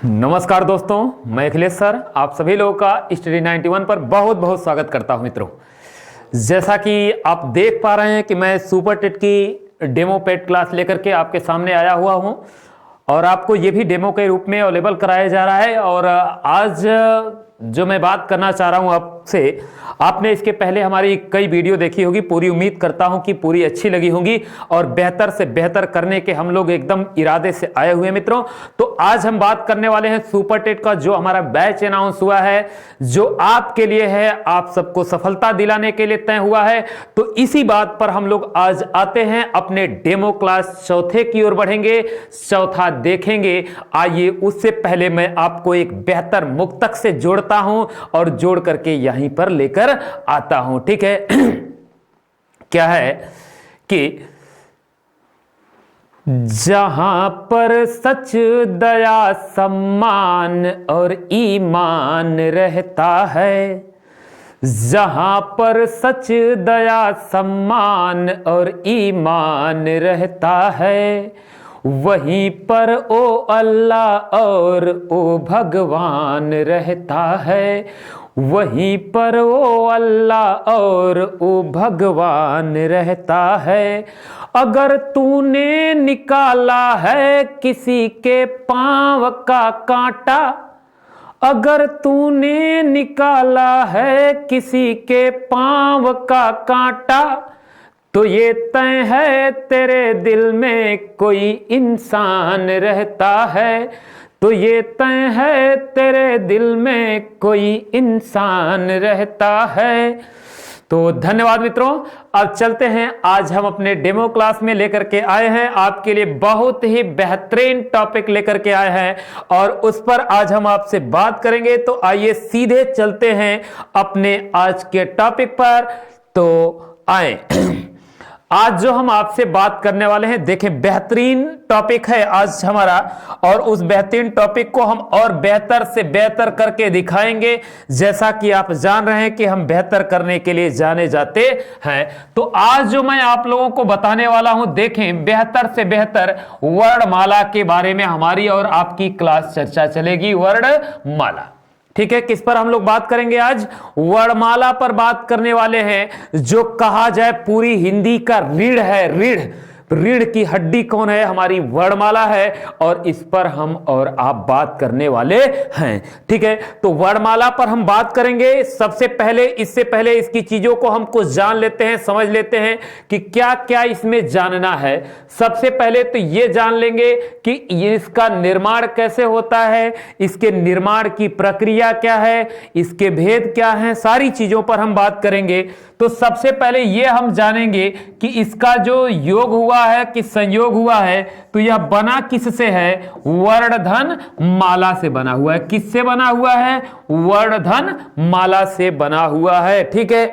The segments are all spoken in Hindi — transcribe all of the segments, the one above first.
नमस्कार दोस्तों, मैं अखिलेश सर आप सभी लोगों का स्टडी 91 पर बहुत बहुत स्वागत करता हूं। मित्रों, जैसा कि आप देख पा रहे हैं कि मैं सुपर टेट की डेमो पेड क्लास लेकर के आपके सामने आया हुआ हूं और आपको ये भी डेमो के रूप में अवेलेबल कराया जा रहा है। और आज जो मैं बात करना चाह रहा हूं आपसे, आपने इसके पहले हमारी कई वीडियो देखी होगी, पूरी उम्मीद करता हूं कि पूरी अच्छी लगी होंगी और बेहतर से बेहतर करने के हम लोग एकदम इरादे से आए हुए हैं। मित्रों, तो आज हम बात करने वाले हैं सुपर टेट का जो हमारा बैच अनाउंस हुआ है, जो आपके लिए है, आप सबको सफलता दिलाने के लिए तय हुआ है। तो इसी बात पर हम लोग आज आते हैं, अपने डेमो क्लास चौथे की ओर बढ़ेंगे, चौथा देखेंगे। आइए, उससे पहले मैं आपको एक बेहतर मुक्तक से जोड़ता हूं और जोड़ करके यहीं पर लेकर आता हूं। ठीक है, क्या है कि जहां पर सच, दया, सम्मान और ईमान रहता है, जहां पर सच, दया, सम्मान और ईमान रहता है, वहीं पर ओ अल्लाह और ओ भगवान रहता है, वहीं पर ओ अल्लाह और ओ भगवान रहता है। अगर तूने निकाला है किसी के पांव का कांटा, अगर तूने निकाला है किसी के पांव का कांटा, तो ये तय है तेरे दिल में कोई इंसान रहता है, तो ये तय है तेरे दिल में कोई इंसान रहता है। तो धन्यवाद मित्रों, अब चलते हैं। आज हम अपने डेमो क्लास में लेकर के आए हैं, आपके लिए बहुत ही बेहतरीन टॉपिक लेकर के आए हैं और उस पर आज हम आपसे बात करेंगे। तो आइए सीधे चलते हैं अपने आज के टॉपिक पर। तो आए, आज जो हम आपसे बात करने वाले हैं, देखें बेहतरीन टॉपिक है आज हमारा और उस बेहतरीन टॉपिक को हम और बेहतर से बेहतर करके दिखाएंगे। जैसा कि आप जान रहे हैं कि हम बेहतर करने के लिए जाने जाते हैं। तो आज जो मैं आप लोगों को बताने वाला हूं, देखें बेहतर से बेहतर वर्णमाला के बारे में हमारी और आपकी क्लास चर्चा चलेगी। वर्णमाला, ठीक है, किस पर हम लोग बात करेंगे आज? वर्णमाला पर बात करने वाले हैं, जो कहा जाए पूरी हिंदी का रीढ़ है। रीढ़ की हड्डी कौन है? हमारी वर्णमाला है और इस पर हम और आप बात करने वाले हैं। ठीक है, तो वर्णमाला पर हम बात करेंगे। सबसे पहले, इससे पहले इसकी चीजों को हम कुछ जान लेते हैं, समझ लेते हैं कि क्या क्या इसमें जानना है। सबसे पहले तो ये जान लेंगे कि इसका निर्माण कैसे होता है, इसके निर्माण की प्रक्रिया क्या है, इसके भेद क्या हैं, सारी चीजों पर हम बात करेंगे। तो सबसे पहले ये हम जानेंगे कि इसका जो योग हुआ है, कि संयोग हुआ है, तो यह बना किससे है? वर्णधन माला से बना हुआ है। किससे बना हुआ है? वर्णधन माला से बना हुआ है। ठीक है,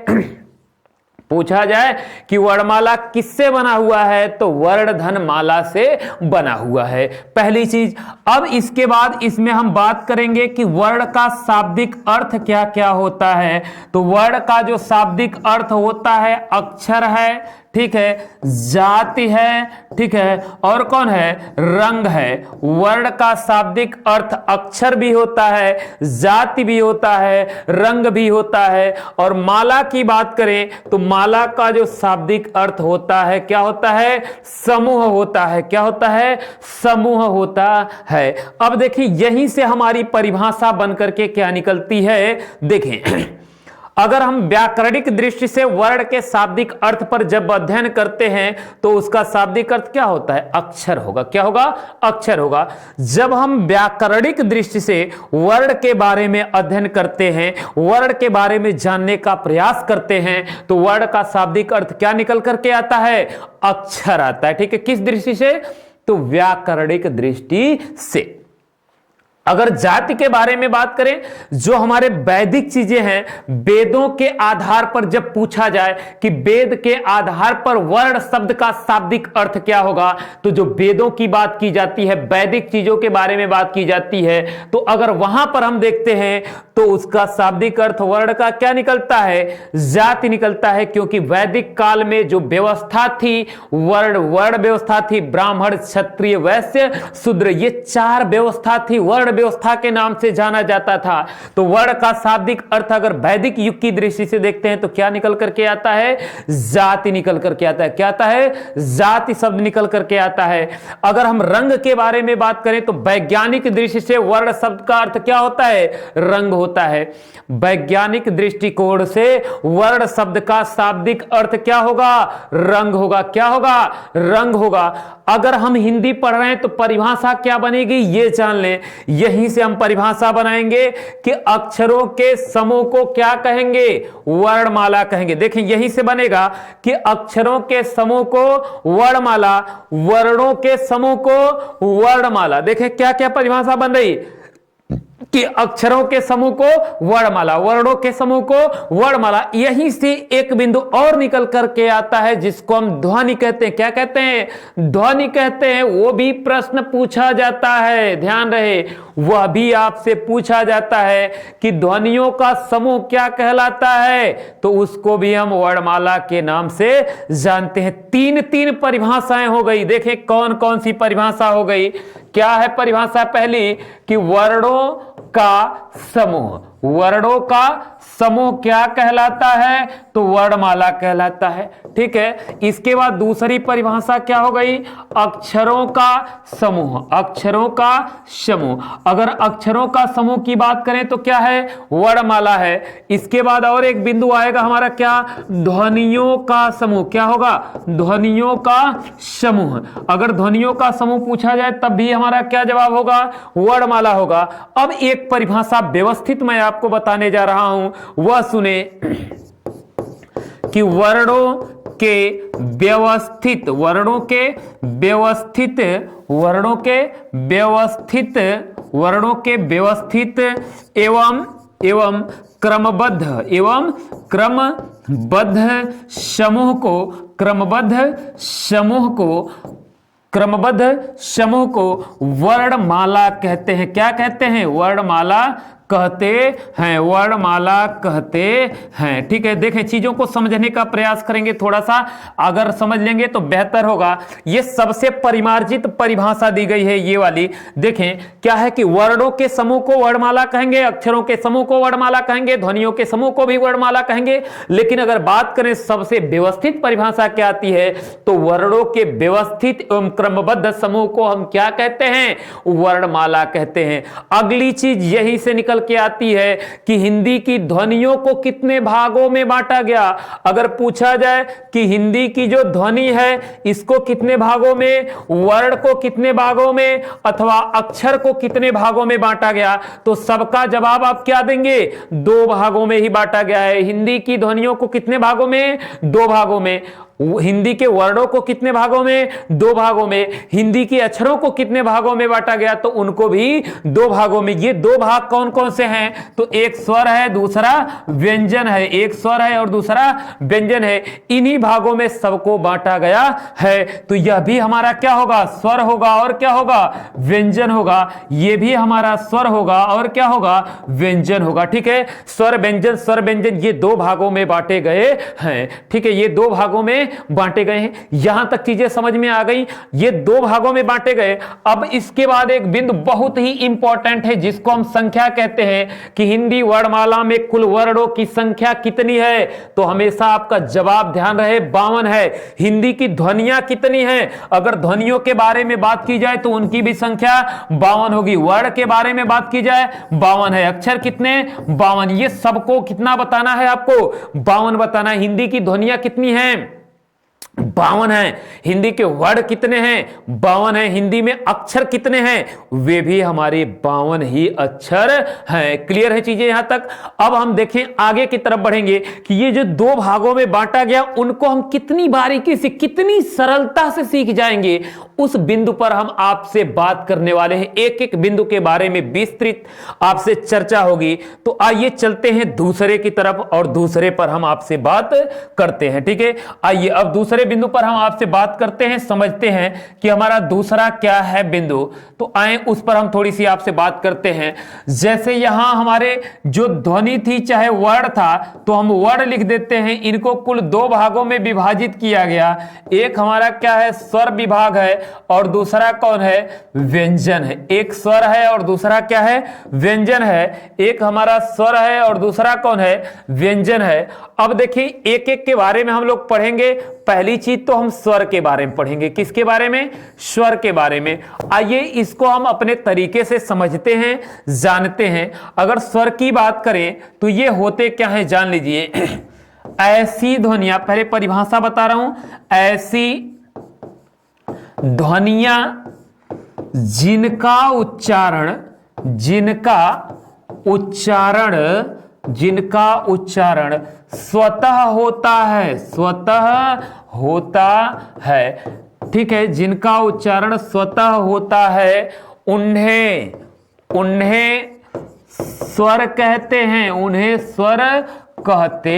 पूछा जाए कि वर्णमाला किससे बना हुआ है, तो वर्णधन माला से बना हुआ है, पहली चीज। अब इसके बाद इसमें हम बात करेंगे कि वर्ण का शाब्दिक अर्थ क्या क्या होता है। तो वर्ण का जो शाब्दिक अर्थ होता है, अक्षर है, ठीक है, जाति है, ठीक है, और कौन है? रंग है। वर्ण का शाब्दिक अर्थ अक्षर भी होता है, जाति भी होता है, रंग भी होता है। और माला की बात करें तो माला का जो शाब्दिक अर्थ होता है, क्या होता है? समूह होता है। क्या होता है? समूह होता है। अब देखिए, यहीं से हमारी परिभाषा बनकर के क्या निकलती है, देखें। अगर हम व्याकरणिक दृष्टि से वर्ण के शाब्दिक अर्थ पर जब अध्ययन करते हैं, तो उसका शाब्दिक अर्थ क्या होता है? अक्षर होगा। क्या होगा? अक्षर होगा। जब हम व्याकरणिक दृष्टि से वर्ण के बारे में अध्ययन करते हैं, वर्ण के बारे में जानने का प्रयास करते हैं, तो वर्ण का शाब्दिक अर्थ क्या निकल करके आता है? अक्षर आता है। ठीक है, किस दृष्टि से? तो व्याकरणिक दृष्टि से। अगर जाति के बारे में बात करें, जो हमारे वैदिक चीजें हैं, वेदों के आधार पर जब पूछा जाए कि वेद के आधार पर वर्ण शब्द का शाब्दिक अर्थ क्या होगा, तो जो वेदों की बात की जाती है, वैदिक चीजों के बारे में बात की जाती है, तो अगर वहां पर हम देखते हैं तो उसका शाब्दिक अर्थ वर्ण का क्या निकलता है? जाति निकलता है। क्योंकि वैदिक काल में जो व्यवस्था थी, वर्ण व्यवस्था थी, ब्राह्मण, क्षत्रिय, वैश्य, शूद्र, ये चार व्यवस्था थी, वर्ण व्यवस्था के नाम से जाना जाता था। तो वर्ण का शाब्दिक अर्थ अगर वैदिक युग की दृष्टि से देखते हैं तो क्या निकल करके आता है? जाति निकल करके आता है। क्या आता है? जाति शब्द निकल करके आता है। अगर हम रंग के बारे में बात करें तो वैज्ञानिक दृष्टि से वर्ण शब्द का अर्थ क्या होता है? रंग होता है। वैज्ञानिक दृष्टिकोण से वर्ण शब्द का शाब्दिक अर्थ क्या होगा? रंग होगा। क्या होगा? रंग होगा। अगर हम हिंदी पढ़ रहे हैं तो परिभाषा क्या बनेगी ये जान लें। यहीं से हम परिभाषा बनाएंगे कि अक्षरों के समूह को क्या कहेंगे? वर्णमाला कहेंगे। देखें यहीं से बनेगा कि अक्षरों के समूह को वर्णमाला, वर्णों के समूह को वर्णमाला। देखें क्या क्या परिभाषा बन रही कि अक्षरों के समूह को वर्णमाला, वर्णों के समूह को वर्णमाला। यहीं से एक बिंदु और निकल करके आता है जिसको हम ध्वनि कहते हैं। क्या कहते हैं? ध्वनि कहते हैं। वो भी प्रश्न पूछा जाता है, ध्यान रहे, वह भी आपसे पूछा जाता है कि ध्वनियों का समूह क्या कहलाता है, तो उसको भी हम वर्णमाला के नाम से जानते हैं। तीन तीन परिभाषाएं हो गई। देखें कौन कौन सी परिभाषा हो गई। क्या है परिभाषा? पहली कि वर्णों का समूह, वर्णों का समूह क्या कहलाता है? तो वर्णमाला कहलाता है। ठीक है। इसके बाद दूसरी परिभाषा क्या हो गई? अक्षरों का समूह, अक्षरों का समूह। अगर अक्षरों का समूह की बात करें तो क्या है? वर्णमाला है। इसके बाद और एक बिंदु आएगा हमारा, क्या? ध्वनियों का समूह। क्या होगा? ध्वनियों का समूह। अगर ध्वनियों का समूह पूछा जाए तब भी हमारा क्या जवाब होगा? वर्णमाला होगा। अब एक परिभाषा व्यवस्थित मैं आपको बताने जा रहा हूं, वह सुने कि वर्णों के व्यवस्थित, वर्णों के व्यवस्थित, वर्णों के व्यवस्थित, वर्णों के व्यवस्थित एवं क्रमबद्ध, एवं क्रमबद्ध समूह को, क्रमबद्ध समूह को, क्रमबद्ध समूह को वर्णमाला कहते हैं। क्या कहते हैं? वर्णमाला कहते हैं, वर्णमाला कहते हैं। ठीक है। देखें चीजों को समझने का प्रयास करेंगे थोड़ा सा, अगर समझ लेंगे तो बेहतर होगा। ये सबसे परिमार्जित परिभाषा दी गई है ये वाली। देखें क्या है कि वर्णों के समूह को वर्णमाला कहेंगे, अक्षरों के समूह को वर्णमाला कहेंगे, ध्वनियों के समूह को भी वर्णमाला कहेंगे। लेकिन अगर बात करें सबसे व्यवस्थित परिभाषा क्या आती है, तो वर्णों के व्यवस्थित एवं क्रमबद्ध समूह को हम क्या कहते हैं? वर्णमाला कहते हैं। अगली चीज यही से निकल के आती है कि हिंदी की ध्वनियों को कितने भागों में बांटा गया। अगर पूछा जाए कि हिंदी की जो ध्वनि है इसको कितने भागों में, वर्ण को कितने भागों में, अथवा अक्षर को कितने भागों में बांटा गया, तो सबका जवाब आप क्या देंगे? 2 भागों में ही बांटा गया है। हिंदी की ध्वनियों को कितने भागों में? 2 भागों में। हिंदी के वर्णों को कितने भागों में? 2 भागों में। हिंदी के अक्षरों को कितने भागों में बांटा गया, तो उनको भी 2 भागों में। ये 2 भाग कौन कौन से हैं? तो एक स्वर है, दूसरा व्यंजन है। एक स्वर है और दूसरा व्यंजन है। इन्हीं भागों में सबको बांटा गया है। तो यह भी हमारा क्या होगा? स्वर होगा और क्या होगा? व्यंजन होगा। यह भी हमारा स्वर होगा और क्या होगा? व्यंजन होगा। ठीक है। स्वर व्यंजन, स्वर व्यंजन ये 2 भागों में बांटे गए हैं। ठीक है। ये 2 भागों में बांटे गए हैं। यहां तक चीजें समझ में आ गई। ये 2 भागों में बांटे गए। अब इसके बाद एक बिंदु बहुत ही इंपॉर्टेंट है जिसको हम संख्या कहते हैं कि हिंदी वर्णमाला में कुल वर्णों की संख्या कितनी है। तो हमेशा आपका जवाब ध्यान रहे 52 है। हिंदी की ध्वनियां कितनी हैं? अगर ध्वनियों के बारे में बात की जाए तो उनकी भी संख्या 52 होगी। वर्ण के बारे में बात की जाए 52 है। अक्षर कितने? 52। ये सबको कितना बताना है आपको? 52 बताना है। हिंदी की ध्वनियां कितनी हैं? 52 है। हिंदी के वर्ण कितने हैं? 52 है। हिंदी में अक्षर कितने हैं? वे भी हमारे 52 ही अक्षर हैं। क्लियर है चीजें यहां तक? अब हम देखें आगे की तरफ बढ़ेंगे कि ये जो 2 भागों में बांटा गया उनको हम कितनी बारीकी से, कितनी सरलता से सीख जाएंगे, उस बिंदु पर हम आपसे बात करने वाले हैं। एक एक बिंदु के बारे में विस्तृत आपसे चर्चा होगी। तो आइए चलते हैं दूसरे की तरफ और दूसरे पर हम आपसे बात करते हैं। ठीक है। आइए अब दूसरे बिंदु पर हम आपसे बात करते हैं, समझते हैं कि हमारा दूसरा क्या है बिंदु। तो आए उस पर हम थोड़ी सी आपसे बात करते हैं। जैसे यहां हमारे जो ध्वनि थी चाहे वर्ण था, तो हम वर्ण लिख देते हैं। इनको कुल दो भागों में विभाजित किया गया। एक हमारा क्या है, स्वर विभाग है, और दूसरा कौन है, व्यंजन है। एक स्वर है और दूसरा क्या है, व्यंजन है। एक हमारा स्वर है और दूसरा कौन है, व्यंजन है। अब देखिए एक एक के बारे में हम लोग पढ़ेंगे। पहली चीज तो हम स्वर के बारे में पढ़ेंगे। किसके बारे में, स्वर के बारे में। आइए इसको हम अपने तरीके से समझते हैं, जानते हैं। अगर स्वर की बात करें तो ये होते क्या है जान लीजिए। ऐसी ध्वनियां, पहले परिभाषा बता रहा हूं, ऐसी ध्वनियां जिनका उच्चारण स्वतः होता है, ठीक है, जिनका उच्चारण स्वतः होता है, उन्हें स्वर कहते हैं। उन्हें स्वर कहते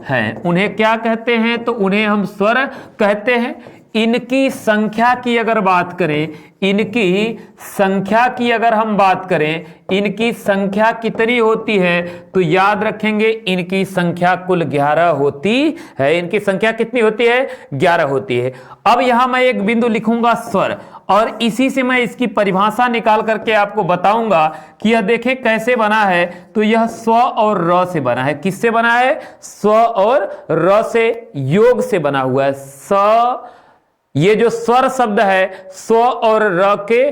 हैं। उन्हें क्या कहते हैं, तो उन्हें हम स्वर कहते हैं। इनकी संख्या की अगर बात करें, इनकी संख्या की अगर हम बात करें, इनकी संख्या कितनी होती है, तो याद रखेंगे इनकी संख्या कुल 11 होती है। इनकी संख्या कितनी होती है, 11 होती है। अब यहां मैं एक बिंदु लिखूंगा स्वर, और इसी से मैं इसकी परिभाषा निकाल करके आपको बताऊंगा कि यह देखें कैसे बना है। तो यह स्व और र से बना है। किससे बना है, स्व और र से, योग से बना हुआ है। स, ये जो स्वर शब्द है स्व और र के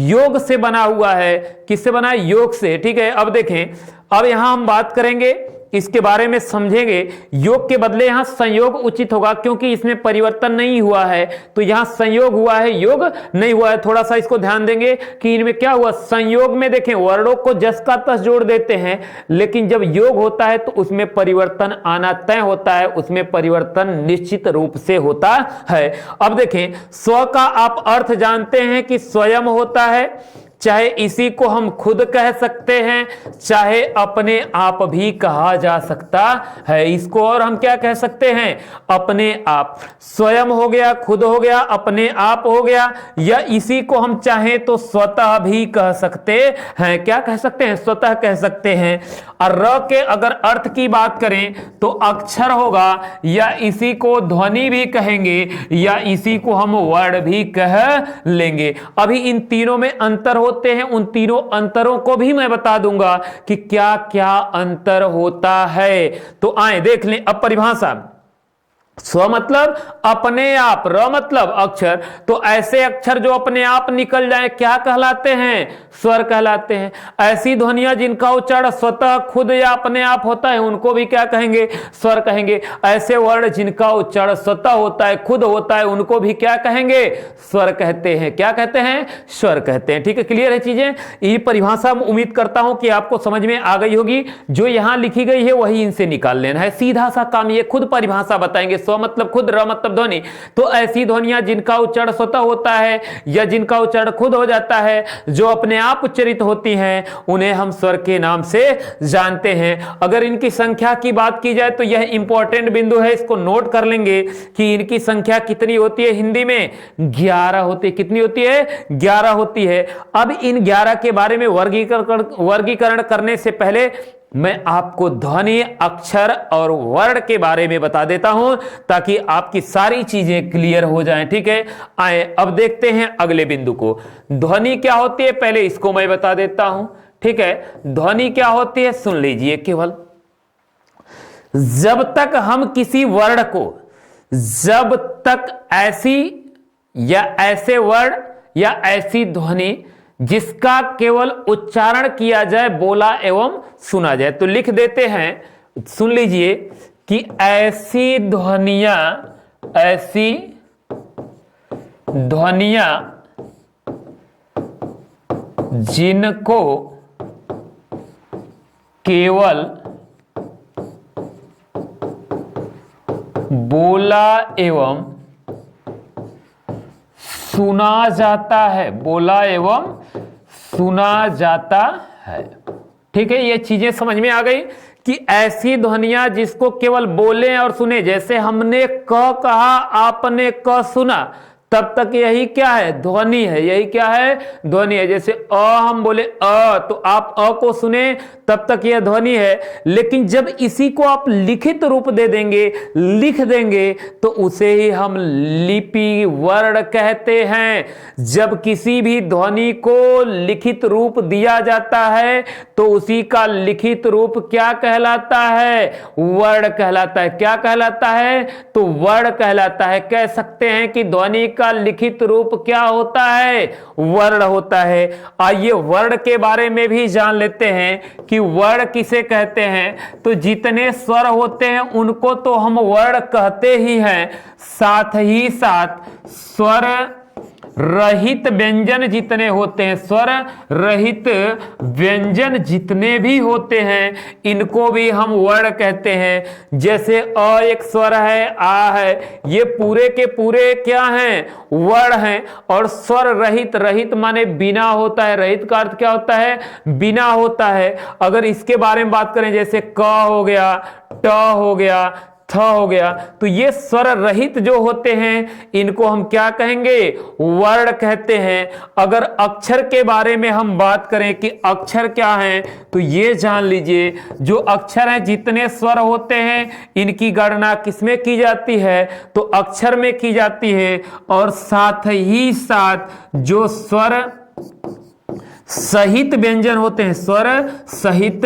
योग से बना हुआ है। किससे बना है, योग से, ठीक है। अब देखें, अब यहां हम बात करेंगे, इसके बारे में समझेंगे। योग के बदले यहां संयोग उचित होगा, क्योंकि इसमें परिवर्तन नहीं हुआ है। तो यहां संयोग हुआ है, योग नहीं हुआ है। थोड़ा सा इसको ध्यान देंगे कि इनमें क्या हुआ। संयोग में देखें वर्णों को जस का तस जोड़ देते हैं, लेकिन जब योग होता है तो उसमें परिवर्तन आना तय होता है, उसमें परिवर्तन निश्चित रूप से होता है। अब देखें, स्व का आप अर्थ जानते हैं कि स्वयं होता है, चाहे इसी को हम खुद कह सकते हैं, चाहे अपने आप भी कहा जा सकता है। इसको और हम क्या कह सकते हैं, अपने आप। स्वयं हो गया, खुद हो गया, अपने आप हो गया, या इसी को हम चाहें तो स्वतः भी कह सकते हैं। क्या कह सकते हैं, स्वतः कह सकते हैं। और र के अगर अर्थ की बात करें तो अक्षर होगा, या इसी को ध्वनि भी कहेंगे, या इसी को हम वर्ण भी कह लेंगे। अभी इन तीनों में अंतर होते हैं। उन तीनों अंतरों को भी मैं बता दूंगा कि क्या क्या अंतर होता है। तो आए देख लें अब परिभाषा। स्व मतलब अपने आप, र मतलब अक्षर। तो ऐसे अक्षर जो अपने आप निकल जाए क्या कहलाते हैं, स्वर कहलाते हैं। ऐसी ध्वनियां जिनका उच्चारण स्वतः खुद या अपने आप होता है, उनको भी क्या कहेंगे, स्वर कहेंगे। ऐसे वर्ण जिनका उच्चारण स्वतः होता है, खुद होता है, उनको भी क्या कहेंगे, स्वर कहते हैं। क्या कहते हैं, स्वर कहते हैं। ठीक है, क्लियर है चीजें। ये परिभाषा उम्मीद करता हूं कि आपको समझ में आ गई होगी। जो यहां लिखी गई है वही इनसे निकाल लेना है, सीधा सा काम। ये खुद परिभाषा बताएंगे। स्व मतलब खुद, र मतलब ध्वनि। तो ऐसी ध्वनियां जिनका उच्चारण स्वतः होता है या जिनका उच्चारण खुद हो जाता है, जो अपने आप उच्चरित होती हैं, उन्हें हम स्वर के नाम से जानते हैं। अगर इनकी संख्या की बात की जाए तो यह इंपॉर्टेंट बिंदु है, इसको नोट कर लेंगे कि इनकी संख्या कितनी होती है। हिंदी में 11 होती है। कितनी होती है, 11 होती है। अब इन 11 के बारे में वर्गीकरण करने से पहले मैं आपको ध्वनि, अक्षर और वर्ण के बारे में बता देता हूं, ताकि आपकी सारी चीजें क्लियर हो जाएं। ठीक है, आए अब देखते हैं अगले बिंदु को। ध्वनि क्या होती है, पहले इसको मैं बता देता हूं। ठीक है, ध्वनि क्या होती है सुन लीजिए। केवल जब तक हम किसी वर्ण को, जब तक ऐसी या ऐसे वर्ण या ऐसी ध्वनि जिसका केवल उच्चारण किया जाए, बोला एवं सुना जाए, तो लिख देते हैं, सुन लीजिए कि ऐसी ध्वनियां जिनको केवल बोला एवं सुना जाता है, बोला एवं सुना जाता है। ठीक है, ये चीजें समझ में आ गई कि ऐसी ध्वनियां जिसको केवल बोले और सुने, जैसे हमने क कहा, आपने क सुना, तब तक यही क्या है? ध्वनि है। यही क्या है? ध्वनि है। जैसे अ हम बोले अ, तो आप अ को सुने, तब तक यह ध्वनि है। लेकिन जब इसी को आप लिखित रूप दे देंगे, लिख देंगे, तो उसे ही हम लिपि वर्ण कहते हैं। जब किसी भी ध्वनि को लिखित रूप दिया जाता है तो उसी का लिखित रूप क्या कहलाता है? वर्ण कहलाता है। क्या कहलाता है? तो वर्ण कहलाता है। कह सकते हैं कि ध्वनि का लिखित रूप क्या होता है? वर्ण होता है। आइए वर्ण के बारे में भी जान लेते हैं कि वर्ण किसे कहते हैं। तो जितने स्वर होते हैं उनको तो हम वर्ण कहते ही हैं, साथ ही साथ स्वर रहित व्यंजन जितने होते हैं, स्वर रहित व्यंजन जितने भी होते हैं, इनको भी हम वर्ण कहते हैं। जैसे अ एक स्वर है, आ है, ये पूरे के पूरे क्या हैं? वर्ण हैं। और स्वर रहित, रहित माने बिना होता है। रहित का अर्थ क्या होता है? बिना होता है। अगर इसके बारे में बात करें, जैसे क हो गया, ट हो गया, थ हो गया, तो ये स्वर रहित जो होते हैं इनको हम क्या कहेंगे? वर्ण कहते हैं। अगर अक्षर के बारे में हम बात करें कि अक्षर क्या है, तो ये जान लीजिए, जो अक्षर हैं, जितने स्वर होते हैं, इनकी गणना किसमें की जाती है? तो अक्षर में की जाती है। और साथ ही साथ जो स्वर सहित व्यंजन होते हैं, स्वर सहित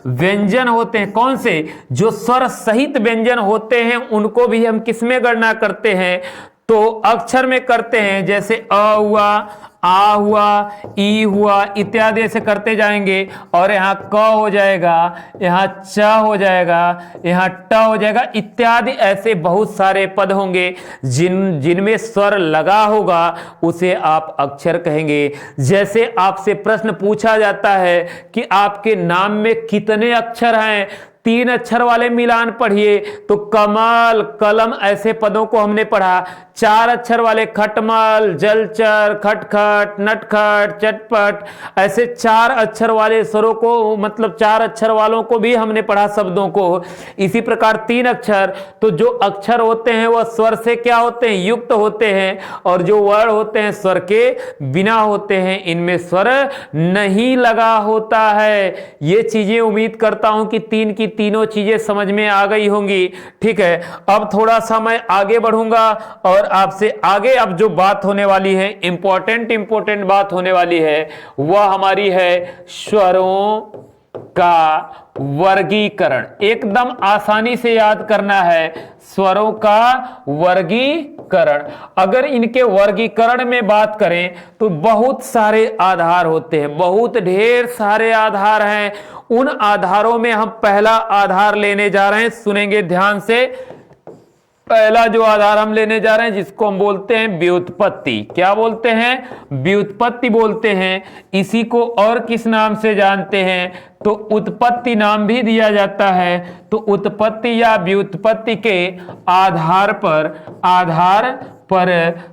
व्यंजन होते हैं, कौन से? जो स्वर सहित व्यंजन होते हैं उनको भी हम किसमें गणना करते हैं? तो अक्षर में करते हैं। जैसे अ हुआ, आ हुआ, ई हुआ, इत्यादि ऐसे करते जाएंगे। और यहाँ क हो जाएगा, यहाँ च हो जाएगा, यहाँ ट हो जाएगा, इत्यादि ऐसे बहुत सारे पद होंगे जिनमें स्वर लगा होगा, उसे आप अक्षर कहेंगे। जैसे आपसे प्रश्न पूछा जाता है कि आपके नाम में कितने अक्षर हैं, 3 अक्षर वाले मिलान पढ़िए, तो कमल, कलम ऐसे पदों को हमने पढ़ा। 4 अक्षर वाले खटमल, जलचर, खटखट, नटखट, चटपट, ऐसे 4 अक्षर वाले स्वरों को, मतलब 4 अक्षर वालों को भी हमने पढ़ा, शब्दों को। इसी प्रकार 3 अक्षर, तो जो अक्षर होते हैं वह स्वर से क्या होते हैं? युक्त होते हैं। और जो वर्ण होते हैं स्वर के बिना होते हैं, इनमें स्वर नहीं लगा होता है। ये चीजें उम्मीद करता हूं कि तीनों चीजें समझ में आ गई होंगी। ठीक है, अब थोड़ा सा मैं आगे बढ़ूंगा और आपसे आगे अब जो बात होने वाली है, इंपॉर्टेंट बात होने वाली है, वह हमारी है स्वरों का वर्गीकरण। एकदम आसानी से याद करना है, स्वरों का वर्गीकरण। अगर इनके वर्गीकरण में बात करें तो बहुत सारे आधार होते हैं, बहुत ढेर सारे आधार हैं। उन आधारों में हम पहला आधार लेने जा रहे हैं, सुनेंगे ध्यान से। पहला जो आधार हम लेने जा रहे हैं, जिसको हम बोलते हैं व्युत्पत्ति। क्या बोलते हैं? व्युत्पत्ति बोलते हैं। इसी को और किस नाम से जानते हैं? तो उत्पत्ति नाम भी दिया जाता है। तो उत्पत्ति या व्युत्पत्ति के आधार पर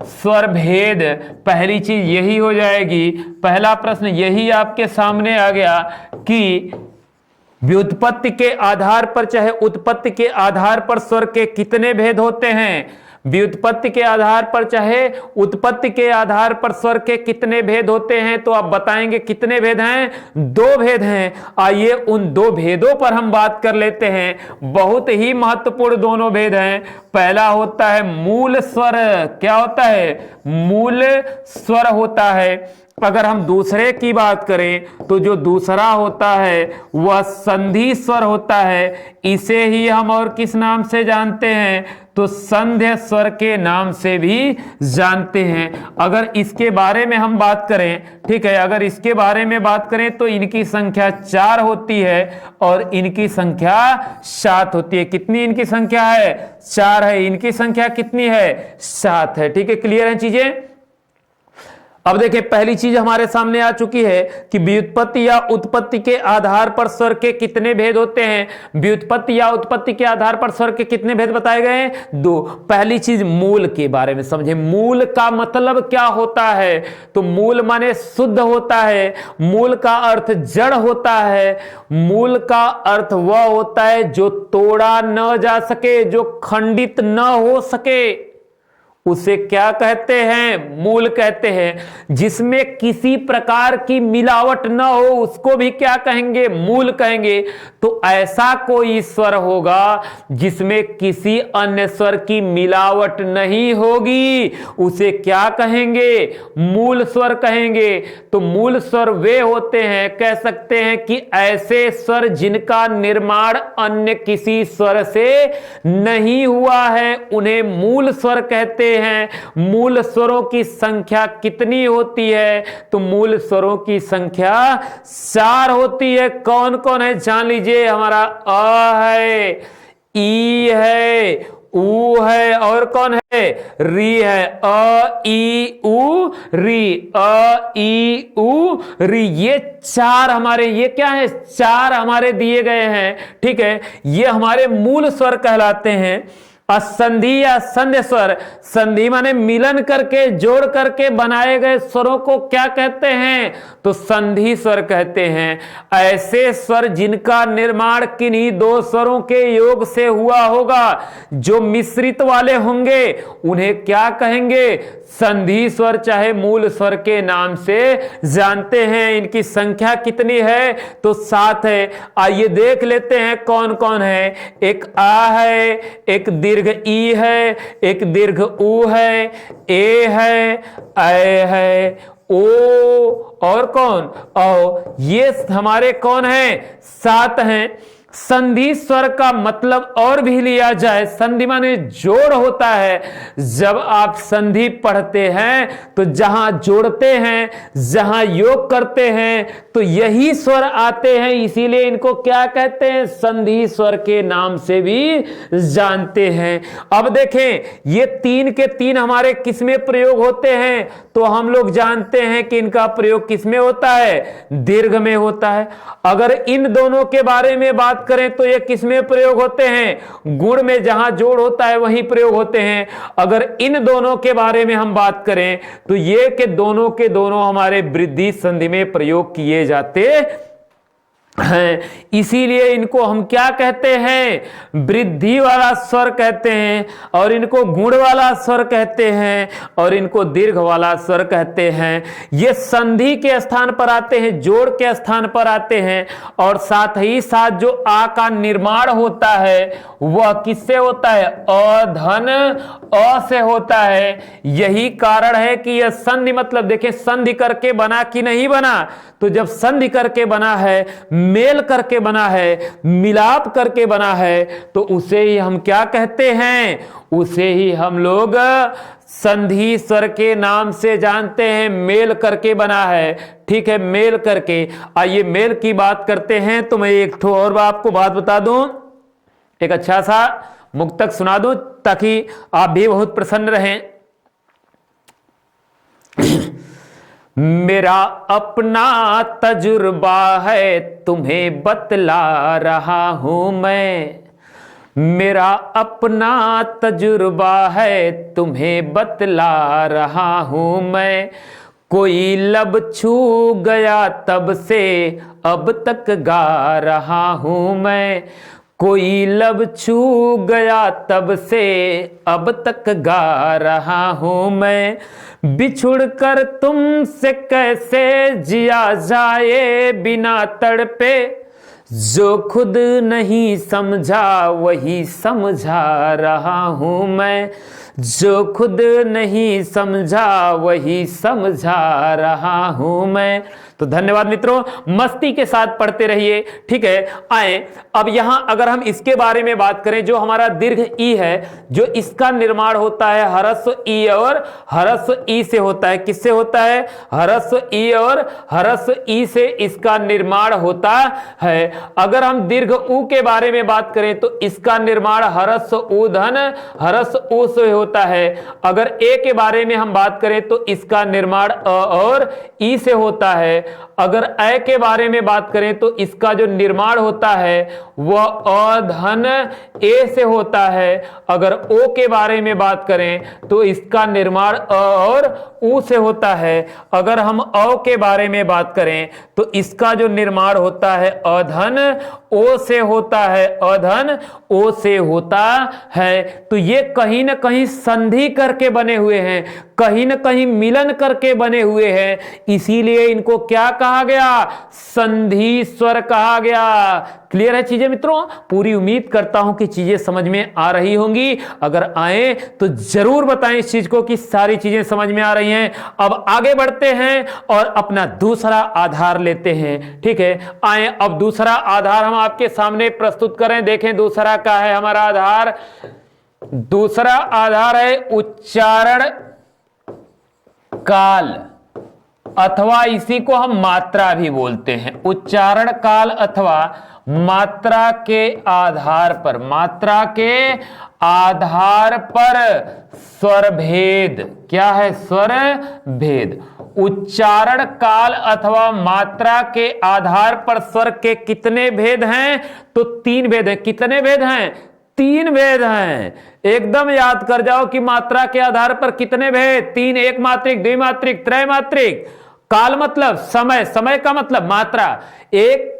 स्वर भेद, पहली चीज यही हो जाएगी। पहला प्रश्न यही आपके सामने आ गया कि व्युत्पत्ति के आधार पर, चाहे उत्पत्ति के आधार पर स्वर के कितने भेद होते हैं? व्युत्पत्ति के आधार पर चाहे उत्पत्ति के आधार पर स्वर के कितने भेद होते हैं? तो आप बताएंगे कितने भेद हैं? 2 भेद हैं। आइए उन 2 भेदों पर हम बात कर लेते हैं। बहुत ही महत्वपूर्ण दोनों भेद हैं। पहला होता है मूल स्वर। क्या होता है? मूल स्वर होता है। अगर हम दूसरे की बात करें तो जो दूसरा होता है वह संधि स्वर होता है। इसे ही हम और किस नाम से जानते हैं? तो संध्य स्वर के नाम से भी जानते हैं। अगर इसके बारे में हम बात करें, ठीक है, अगर इसके बारे में बात करें तो इनकी संख्या 4 होती है और इनकी संख्या 7 होती है। कितनी इनकी संख्या है? 4 है। इनकी संख्या कितनी है? 7 है। ठीक है, क्लियर है चीजें? अब देखें, पहली चीज हमारे सामने आ चुकी है कि व्युत्पत्ति या उत्पत्ति के आधार पर स्वर के कितने भेद होते हैं। व्युत्पत्ति या उत्पत्ति के आधार पर स्वर के कितने भेद बताए गए हैं? 2। पहली चीज मूल के बारे में समझे। मूल का मतलब क्या होता है? तो मूल माने शुद्ध होता है, मूल का अर्थ जड़ होता है, मूल का अर्थ वह होता है जो तोड़ा न जा सके, जो खंडित न हो सके, उसे क्या कहते हैं? मूल कहते हैं। जिसमें किसी प्रकार की मिलावट न हो उसको भी क्या कहेंगे? मूल कहेंगे। तो ऐसा कोई स्वर होगा जिसमें किसी अन्य स्वर की मिलावट नहीं होगी, उसे क्या कहेंगे? मूल स्वर कहेंगे। तो मूल स्वर वे होते हैं, कह सकते हैं कि ऐसे स्वर जिनका निर्माण अन्य किसी स्वर से नहीं हुआ है, उन्हें मूल स्वर कहते हैं। मूल स्वरों की संख्या कितनी होती है? तो मूल स्वरों की संख्या 4 होती है। कौन कौन है जान लीजिए। हमारा अ है, ई है, ऊ है, और कौन है? री है। अ ई उ री, अ ई उ री। ये 4 हमारे, ये क्या है? 4 हमारे दिए गए हैं। ठीक है, ये हमारे मूल स्वर कहलाते हैं। असंधि या संध्य स्वर, संधि माने मिलन करके, जोड़ करके बनाए गए स्वरों को क्या कहते हैं? तो संधि स्वर कहते हैं। ऐसे स्वर जिनका निर्माण किन्हीं 2 स्वरों के योग से हुआ होगा, जो मिश्रित वाले होंगे, उन्हें क्या कहेंगे? संधि स्वर, चाहे मूल स्वर के नाम से जानते हैं। इनकी संख्या कितनी है? तो 7 है। आइए देख लेते हैं कौन कौन है। एक आ है, एक दीर्घ ई है, एक दीर्घ ऊ है, ए है, ऐ है, ओ, और कौन? औ। ये हमारे कौन है? 7 हैं। संधि स्वर का मतलब और भी लिया जाए, संधि माने जोड़ होता है। जब आप संधि पढ़ते हैं तो जहां जोड़ते हैं, जहां योग करते हैं, तो यही स्वर आते हैं। इसीलिए इनको क्या कहते हैं? संधि स्वर के नाम से भी जानते हैं। अब देखें, ये 3 के 3 हमारे किसमें प्रयोग होते हैं? तो हम लोग जानते हैं कि इनका प्रयोग किसमें होता है? दीर्घ में होता है। अगर इन दोनों के बारे में बात करें तो ये किसमें प्रयोग होते हैं? गुण में, जहां जोड़ होता है वहीं प्रयोग होते हैं। अगर इन दोनों के बारे में हम बात करें तो ये के दोनों हमारे वृद्धि संधि में प्रयोग किए जाते हैं। इसीलिए इनको हम क्या कहते हैं? वृद्धि वाला स्वर कहते हैं, और इनको गुण वाला स्वर कहते हैं, और इनको दीर्घ वाला स्वर कहते हैं। ये संधि के स्थान पर आते हैं, जोड़ के स्थान पर आते हैं। और साथ ही साथ जो आ का निर्माण होता है वह किससे होता है? अधन अ से होता है। यही कारण है कि यह संधि, मतलब देखें संधि करके बना कि नहीं बना। तो जब संधि करके बना है, मेल करके बना है, मिलाप करके बना है, तो उसे ही हम क्या कहते हैं? उसे ही हम लोग संधि स्वर के नाम से जानते हैं। मेल करके बना है। ठीक है, मेल करके। आइए मेल की बात करते हैं। तो मैं एक ठो और आपको बात बता दूं, एक अच्छा सा मुक्तक सुना दूं ताकि आप भी बहुत प्रसन्न रहें। मेरा अपना तजुर्बा है, तुम्हें बतला रहा हूं मैं। मेरा अपना तजुर्बा है, तुम्हें बतला रहा हूं मैं। कोई लब छू गया तब से अब तक गा रहा हूं मैं। कोई लब छू गया तब से अब तक गा रहा हूं मैं। बिछुड़ कर तुमसे कैसे जिया जाए बिना तड़पे। जो खुद नहीं समझा वही समझा रहा हूं मैं। जो खुद नहीं समझा वही समझा रहा हूं मैं। तो धन्यवाद मित्रों, मस्ती के साथ पढ़ते रहिए। ठीक है, आए अब यहां अगर हम इसके बारे में बात करें, जो हमारा दीर्घ ई है, जो इसका निर्माण होता है ह्रस्व ई और ह्रस्व ई से होता है। किससे होता है? ह्रस्व ई और ह्रस्व ई से इसका निर्माण होता है। अगर हम दीर्घ ऊ के बारे में बात करें तो इसका निर्माण ह्रस्व ऊ धन ह्रस्व ऊ से होता है। अगर ए के बारे में हम बात करें तो इसका निर्माण अ और ई से होता है। अगर अ के बारे में बात करें तो इसका जो निर्माण होता है वह अ धन ए से होता है। अगर ओ के बारे में बात करें तो इसका निर्माण अ और उ से होता है। अगर हम अ के बारे में बात करें तो इसका जो निर्माण होता है अधन ओ से होता है, अधन ओ से होता है। तो ये कहीं ना कहीं संधि करके बने हुए हैं, कहीं ना कहीं मिलन करके बने हुए हैं, इसीलिए इनको क्या कहा गया? संधि स्वर कहा गया। क्लियर है चीजें मित्रों? पूरी उम्मीद करता हूं कि चीजें समझ में आ रही होंगी। अगर आए तो जरूर बताएं इस चीज को कि सारी चीजें समझ में आ रही हैं। अब आगे बढ़ते हैं और अपना दूसरा आधार लेते हैं। ठीक है, आए अब दूसरा आधार हम आपके सामने प्रस्तुत करें। देखें दूसरा क्या है हमारा आधार। दूसरा आधार है उच्चारण काल, अथवा इसी को हम मात्रा भी बोलते हैं। उच्चारण काल अथवा मात्रा के आधार पर, मात्रा के आधार पर स्वर भेद। क्या है? स्वर भेद। उच्चारण काल अथवा मात्रा के आधार पर स्वर के कितने भेद हैं? तो 3 भेद हैं। कितने भेद हैं? 3 भेद हैं। एकदम याद कर जाओ कि मात्रा के आधार पर कितने भेद? 3। एक मात्रिक, द्विमात्रिक, त्रैमात्रिक। काल मतलब समय, समय का मतलब मात्रा। एक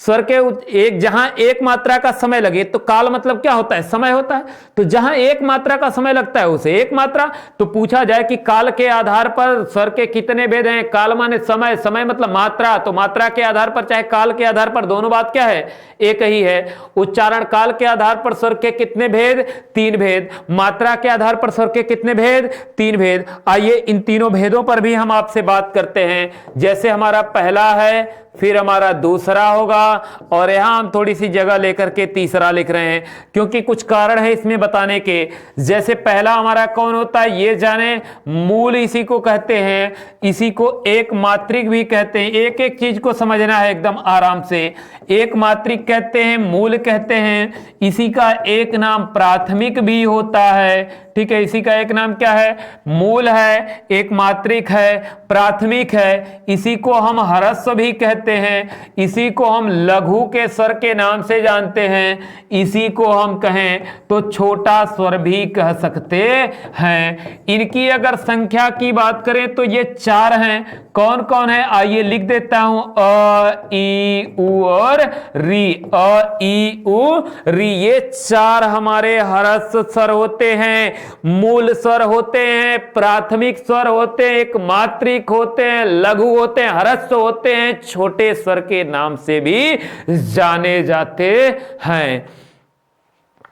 स्वर के एक जहां एक मात्रा का समय लगे तो काल मतलब क्या होता है? समय होता है। तो जहां एक मात्रा का समय लगता है उसे एक मात्रा। तो पूछा जाए कि काल के आधार पर स्वर के कितने भेद हैं? काल माने समय, समय मतलब मात्रा। तो मात्रा के आधार पर चाहे काल के आधार पर, दोनों बात क्या है? एक ही है। उच्चारण काल के आधार पर स्वर के कितने भेद? 3 भेद। मात्रा के आधार पर स्वर के कितने भेद? 3 भेद। आइए इन तीनों भेदों पर भी हम आपसे बात करते हैं। जैसे हमारा पहला है, फिर हमारा दूसरा होगा, और यहां हम थोड़ी सी जगह लेकर के तीसरा लिख रहे हैं क्योंकि कुछ कारण है इसमें बताने के। जैसे पहला हमारा कौन होता है ये जाने, मूल इसी को कहते हैं, इसी को एक मात्रिक भी कहते हैं। एक एक चीज को समझना है एकदम आराम से। एक मात्रिक कहते हैं, मूल कहते हैं। इसी का एक नाम प्राथमिक भी होता है। ठीक है, इसी का एक नाम क्या है? मूल है, एक मात्रिक है, प्राथमिक है। इसी को हम ह्रस्व भी कहते हैं। इसी को हम लघु के स्वर के नाम से जानते हैं। इसी को हम कहें तो छोटा स्वर भी कह सकते हैं। इनकी अगर संख्या की बात करें तो ये 4 हैं। कौन कौन है? आइए लिख देता हूं। अ, ई, उ और री। अ, ई, उ, री, ये 4 हमारे ह्रस्व स्वर होते हैं, मूल स्वर होते हैं, प्राथमिक स्वर होते हैं, एक मात्रिक होते हैं, लघु होते हैं, ह्रस्व होते हैं, छोटे स्वर के नाम से भी जाने जाते हैं।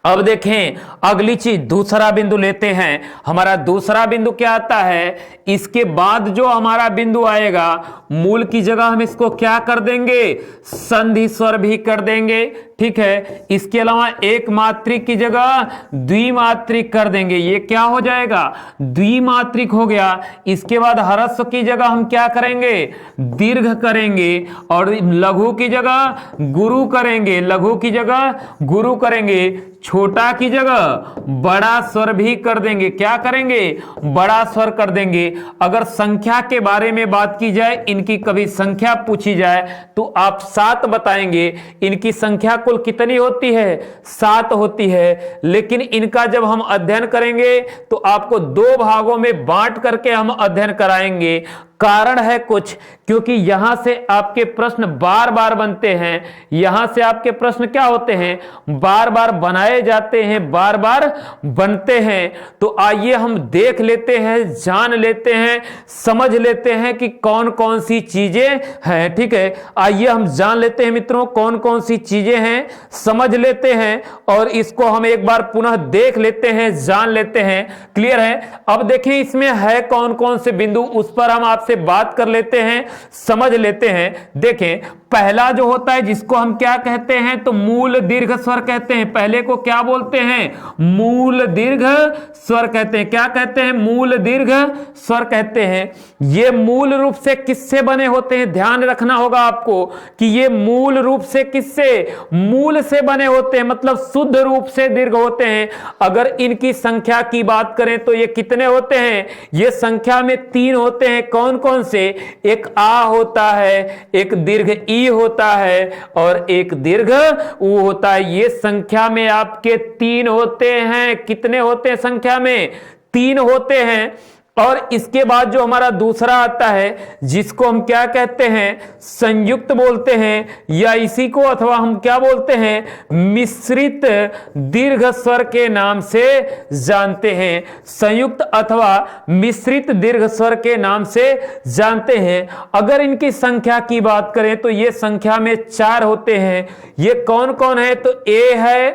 अब देखें अगली चीज, दूसरा बिंदु लेते हैं। हमारा दूसरा बिंदु क्या आता है? इसके बाद जो हमारा बिंदु आएगा, मूल की जगह हम इसको क्या कर देंगे? संधि स्वर भी कर देंगे। ठीक है, इसके अलावा एक मात्रिक की जगह द्विमात्रिक कर देंगे। ये क्या हो जाएगा? द्विमात्रिक हो गया। इसके बाद ह्रस्व की जगह हम क्या करेंगे? दीर्घ करेंगे। और लघु की जगह गुरु करेंगे। लघु की जगह गुरु करेंगे। छोटा की जगह बड़ा स्वर भी कर देंगे। क्या करेंगे? बड़ा स्वर कर देंगे। अगर संख्या के बारे में बात की जाए, इनकी कभी संख्या पूछी जाए तो आप 7 बताएंगे। इनकी संख्या कुल कितनी होती है? 7 होती है। लेकिन इनका जब हम अध्ययन करेंगे तो आपको 2 भागों में बांट करके हम अध्ययन कराएंगे। कारण है कुछ, क्योंकि यहां से आपके प्रश्न बार बार बनते हैं। यहां से आपके प्रश्न क्या होते हैं? बार बार बनाए जाते हैं, बार बार बनते हैं। तो आइए हम देख लेते हैं, जान लेते हैं, समझ लेते हैं कि कौन कौन सी चीजें हैं। ठीक है, आइए हम जान लेते हैं मित्रों कौन कौन सी चीजें हैं, समझ लेते हैं और इसको हम एक बार पुनः देख लेते हैं, जान लेते हैं। क्लियर है? अब देखें इसमें है कौन कौन से बिंदु, उस पर हम आपसे बात कर लेते हैं, समझ लेते हैं। देखें पहला जो होता है जिसको हम क्या कहते हैं, तो मूल दीर्घ स्वर कहते हैं। पहले को क्या बोलते हैं, मूल दीर्घ स्वर कहते हैं। क्या कहते हैं, मूल दीर्घ स्वर कहते हैं। ये मूल रूप से किससे बने होते हैं, ध्यान रखना होगा आपको कि ये मूल रूप से किससे, मूल से बने होते हैं, मतलब शुद्ध रूप से दीर्घ होते हैं। अगर इनकी संख्या की बात करें तो ये कितने होते हैं, ये संख्या में 3 होते हैं। कौन कौन से, एक आ होता है, एक दीर्घ ई होता है और एक दीर्घ ऊ होता है। ये संख्या में आपके 3 होते हैं। कितने होते हैं संख्या में, 3 होते हैं। और इसके बाद जो हमारा दूसरा आता है जिसको हम क्या कहते हैं, संयुक्त बोलते हैं, या इसी को अथवा हम क्या बोलते हैं, मिश्रित दीर्घ स्वर के नाम से जानते हैं। संयुक्त अथवा मिश्रित दीर्घ स्वर के नाम से जानते हैं। अगर इनकी संख्या की बात करें तो ये संख्या में 4 होते हैं। ये कौन कौन है, तो ए है,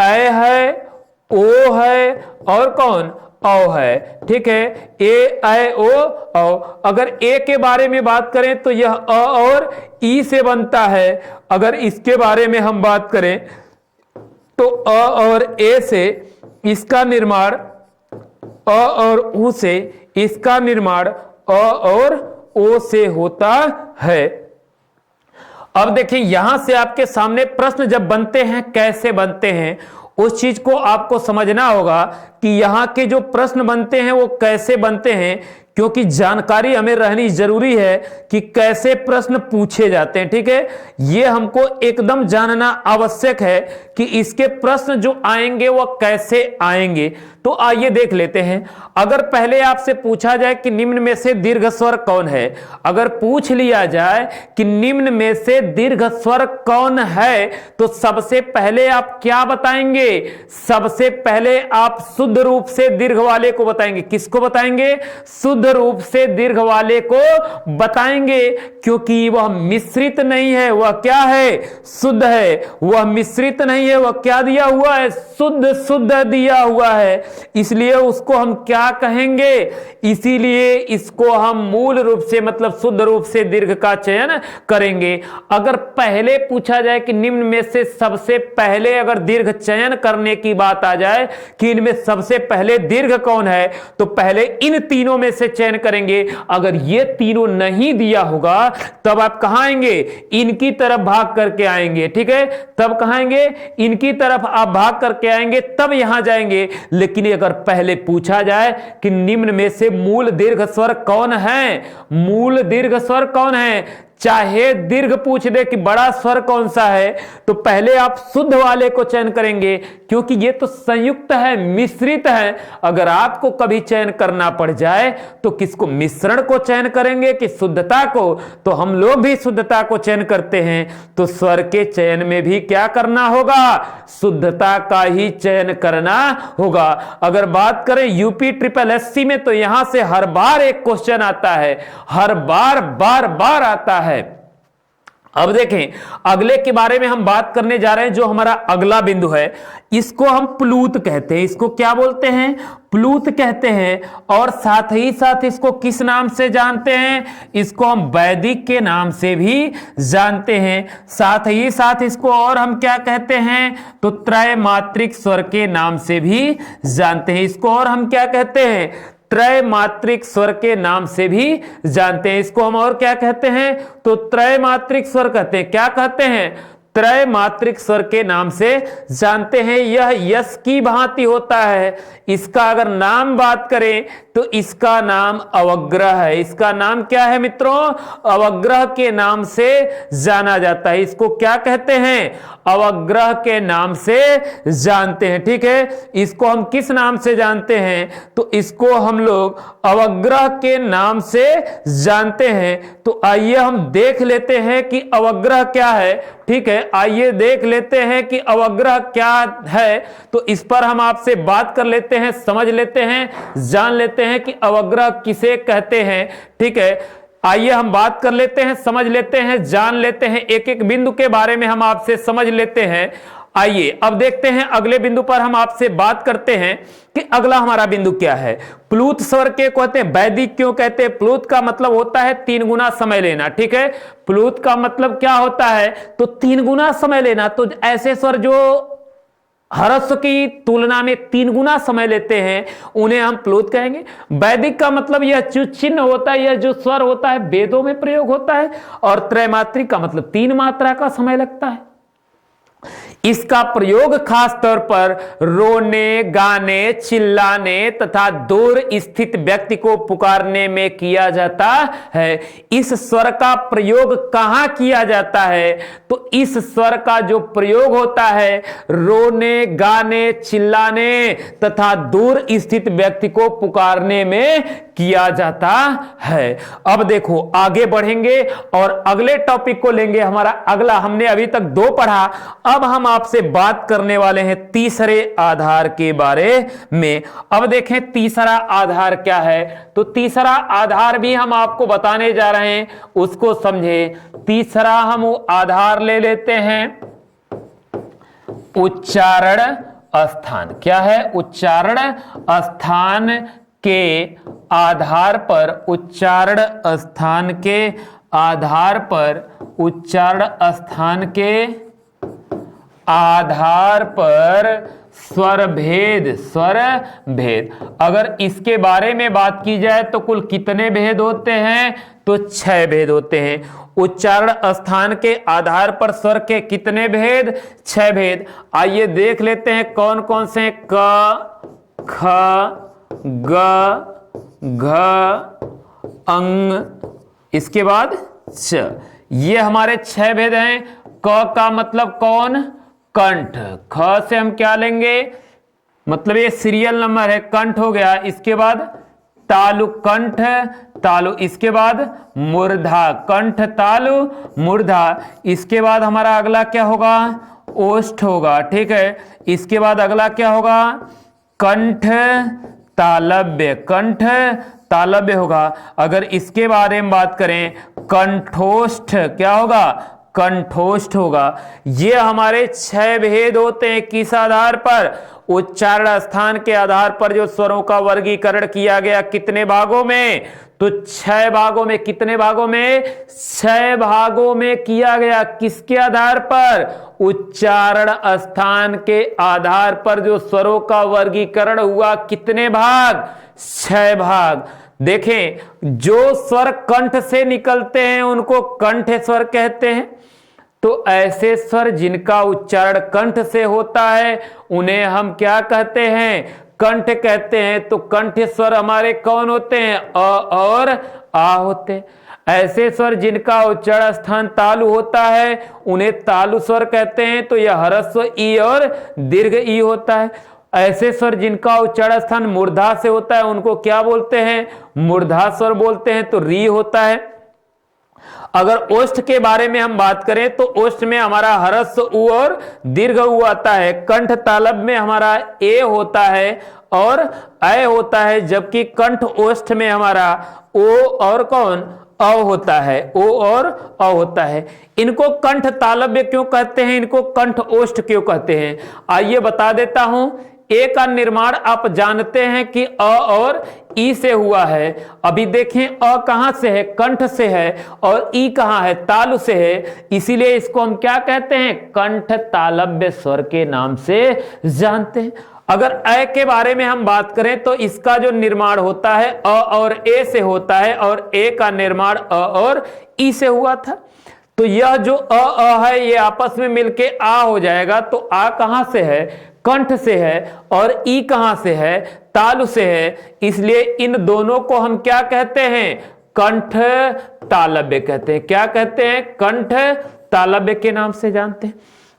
ऐ है, ओ है और कौन, औ है। ठीक है, ए ऐ ओ औ। अगर ए के बारे में बात करें तो यह अ और ई से बनता है। अगर इसके बारे में हम बात करें तो अ और ए से इसका निर्माण, अ और उ से इसका निर्माण अ और ओ से होता है। अब देखिए यहां से आपके सामने प्रश्न जब बनते हैं, कैसे बनते हैं, उस चीज को आपको समझना होगा कि यहां के जो प्रश्न बनते हैं वो कैसे बनते हैं, क्योंकि जानकारी हमें रहनी जरूरी है कि कैसे प्रश्न पूछे जाते हैं। ठीक है, ये हमको एकदम जानना आवश्यक है कि इसके प्रश्न जो आएंगे वो कैसे आएंगे। तो आइए देख लेते हैं। अगर पहले आपसे पूछा जाए कि निम्न में से दीर्घ स्वर कौन है, अगर पूछ लिया जाए कि निम्न में से दीर्घ स्वर कौन है, तो सबसे पहले आप क्या बताएंगे, सबसे पहले आप शुद्ध रूप से दीर्घ वाले को बताएंगे। किसको बताएंगे, शुद्ध रूप से दीर्घ वाले को बताएंगे, क्योंकि वह मिश्रित नहीं है, वह क्या है, शुद्ध है। वह मिश्रित नहीं है, वह क्या दिया हुआ है, शुद्ध शुद्ध दिया हुआ है, इसलिए उसको हम क्या कहेंगे, इसीलिए इसको हम मूल रूप से मतलब शुद्ध रूप से दीर्घ का चयन करेंगे। अगर पहले पूछा जाए कि निम्न में से सबसे पहले अगर दीर्घ चयन करने की बात आ जाए कि इनमें सबसे पहले दीर्घ कौन है, तो पहले इन तीनों में से चयन करेंगे। अगर ये तीनों नहीं दिया होगा तब आप कहां आएंगे, इनकी तरफ भाग करके आएंगे। ठीक है, तब कहां आएंगे, इनकी तरफ आप भाग करके आएंगे, तब यहां जाएंगे। लेकिन अगर पहले पूछा जाए कि निम्न में से मूल दीर्घ स्वर कौन है, मूल दीर्घ स्वर कौन है, चाहे दीर्घ पूछ दे कि बड़ा स्वर कौन सा है, तो पहले आप शुद्ध वाले को चयन करेंगे, क्योंकि ये तो संयुक्त है, मिश्रित है। अगर आपको कभी चयन करना पड़ जाए तो किसको, मिश्रण को चयन करेंगे कि शुद्धता को, तो हम लोग भी शुद्धता को चयन करते हैं। तो स्वर के चयन में भी क्या करना होगा, शुद्धता का ही चयन करना होगा। अगर बात करें यूपी ट्रिपल एससी में, तो यहां से हर बार एक क्वेश्चन आता है, हर बार बार आता है। अब देखें अगले के बारे में हम बात करने जा रहे हैं। जो हमारा अगला बिंदु है इसको हम प्लूत कहते हैं। इसको क्या बोलते हैं, प्लूत कहते हैं। और साथ ही साथ इसको किस नाम से जानते हैं, इसको हम वैदिक के नाम से भी जानते हैं। साथ ही साथ इसको और हम क्या कहते हैं, तो त्रैमात्रिक स्वर के नाम से भी जानते हैं। इसको और हम क्या कहते हैं, त्रैमात्रिक स्वर के नाम से भी जानते हैं। इसको हम और क्या कहते हैं, तो त्रैमात्रिक स्वर कहते हैं। क्या कहते हैं, त्रैमात्रिक स्वर के नाम से जानते हैं। यह यश की भांति होता है। इसका अगर नाम बात करें तो इसका नाम अवग्रह है। इसका नाम क्या है मित्रों, अवग्रह के नाम से जाना जाता है। इसको क्या कहते हैं, अवग्रह के नाम से जानते हैं। ठीक है, इसको हम किस नाम से जानते हैं, तो इसको हम लोग अवग्रह के नाम से जानते हैं। तो आइए हम देख लेते हैं कि अवग्रह क्या है। ठीक है, आइए देख लेते हैं कि अवग्रह क्या है। तो इस पर हम आपसे बात कर लेते हैं, समझ लेते हैं, जान लेते हैं कि अवग्रह किसे कहते हैं। ठीक है, आइए हम बात कर लेते हैं, समझ लेते हैं, जान लेते हैं, एक एक बिंदु के बारे में हम आपसे समझ लेते हैं। आइए अब देखते हैं अगले बिंदु पर हम आपसे बात करते हैं कि अगला हमारा बिंदु क्या है। प्लूत स्वर के कहते हैं वैदिक क्यों कहते हैं? प्लूत का मतलब होता है 3 गुना समय लेना, ठीक है। प्लूत का मतलब क्या होता है? तो 3 गुना समय लेना। तो ऐसे स्वर जो ह्रस्व की तुलना में 3 गुना समय लेते हैं उन्हें हम प्लूत कहेंगे। वैदिक का मतलब यह जो चिन्ह होता है, यह जो स्वर होता है वेदों में प्रयोग होता है। और त्रैमात्रिक का मतलब 3 मात्रा का समय लगता है। इसका प्रयोग खास तौर पर रोने, गाने, चिल्लाने तथा दूर स्थित व्यक्ति को पुकारने में किया जाता है। इस स्वर का प्रयोग कहां किया जाता है? तो इस स्वर का जो प्रयोग होता है रोने, गाने, चिल्लाने तथा दूर स्थित व्यक्ति को पुकारने में किया जाता है। अब देखो आगे बढ़ेंगे और अगले टॉपिक को लेंगे। हमारा अगला, हमने अभी तक 2 पढ़ा, अब हम आपसे बात करने वाले हैं तीसरे आधार के बारे में। अब देखें तीसरा आधार क्या है। तो तीसरा आधार भी हम आपको बताने जा रहे हैं, उसको समझें। तीसरा हम आधार ले लेते हैं उच्चारण स्थान। क्या है? उच्चारण स्थान के आधार पर, उच्चारण स्थान के आधार पर, उच्चारण स्थान के आधार पर स्वर भेद, स्वर भेद। अगर इसके बारे में बात की जाए तो कुल कितने भेद होते हैं? तो 6 भेद होते हैं। उच्चारण स्थान के आधार पर स्वर के कितने भेद? 6 भेद। आइए देख लेते हैं कौन कौन से। क, ख, ग, घ, अंग, इसके बाद च। ये हमारे 6 भेद हैं। क का मतलब कौन? कंठ। ख से हम क्या लेंगे? मतलब ये सीरियल नंबर है, कंठ हो गया। इसके बाद तालु, कंठ तालु। इसके बाद मूर्धा, कंठ तालु मूर्धा। इसके बाद हमारा अगला क्या होगा? ओष्ठ होगा, ठीक है। इसके बाद अगला क्या होगा? कंठ तालव्य, कंठ तालव्य होगा। अगर इसके बारे में बात करें कंठोष्ठ, क्या होगा? कंठोष्ठ होगा। ये हमारे 6 भेद होते हैं। किस आधार पर? उच्चारण स्थान के आधार पर जो स्वरों का वर्गीकरण किया गया। कितने भागों में? तो 6 भागों में। कितने भागों में? 6 भागों में किया गया। किसके आधार पर? उच्चारण स्थान के आधार पर जो स्वरों का वर्गीकरण हुआ। कितने भाग? 6 भाग। देखें, जो स्वर कंठ से निकलते हैं उनको कंठ स्वर कहते हैं। तो ऐसे स्वर जिनका उच्चारण कंठ से होता है उन्हें हम क्या कहते हैं? कंठ कहते हैं। तो कंठ स्वर हमारे कौन होते हैं? अ और आ होते हैं। ऐसे स्वर जिनका उच्चारण स्थान तालु होता है उन्हें तालु स्वर कहते हैं। तो यह ह्रस्व ई और दीर्घ ई होता है। ऐसे स्वर जिनका उच्चारण स्थान मूर्धा से होता है उनको क्या बोलते हैं? मूर्धा स्वर बोलते हैं। तो री होता है। अगर ओष्ठ के बारे में हम बात करें तो ओष्ठ में हमारा ह्रस्व उ और दीर्घ उ आता है। कंठ तालब में हमारा ए होता है और ऐ होता है, जबकि कंठ ओष्ठ में हमारा ओ और कौन? अ होता है। ओ और अ होता है। इनको कंठ तालव्य क्यों कहते हैं? इनको कंठ ओष्ठ क्यों कहते हैं? आइए बता देता हूं। ए का निर्माण आप जानते हैं कि अ और ई से हुआ है। अभी देखें, अ कहां से है? कंठ से है। और ई कहां है? तालु से है। इसीलिए इसको हम क्या कहते हैं? कंठ तालव्य स्वर के नाम से जानते हैं। अगर अ के बारे में हम बात करें तो इसका जो निर्माण होता है अ और ए से होता है और ए का निर्माण अ और ई से हुआ था। तो यह जो अ है ये आपस में मिलके आ हो जाएगा। तो आ कहां से है? कंठ से है। और ई कहां से है? तालु से है। इसलिए इन दोनों को हम क्या कहते हैं? कंठ तालव्य कहते हैं। क्या कहते हैं? कंठ तालव्य के नाम से जानते हैं।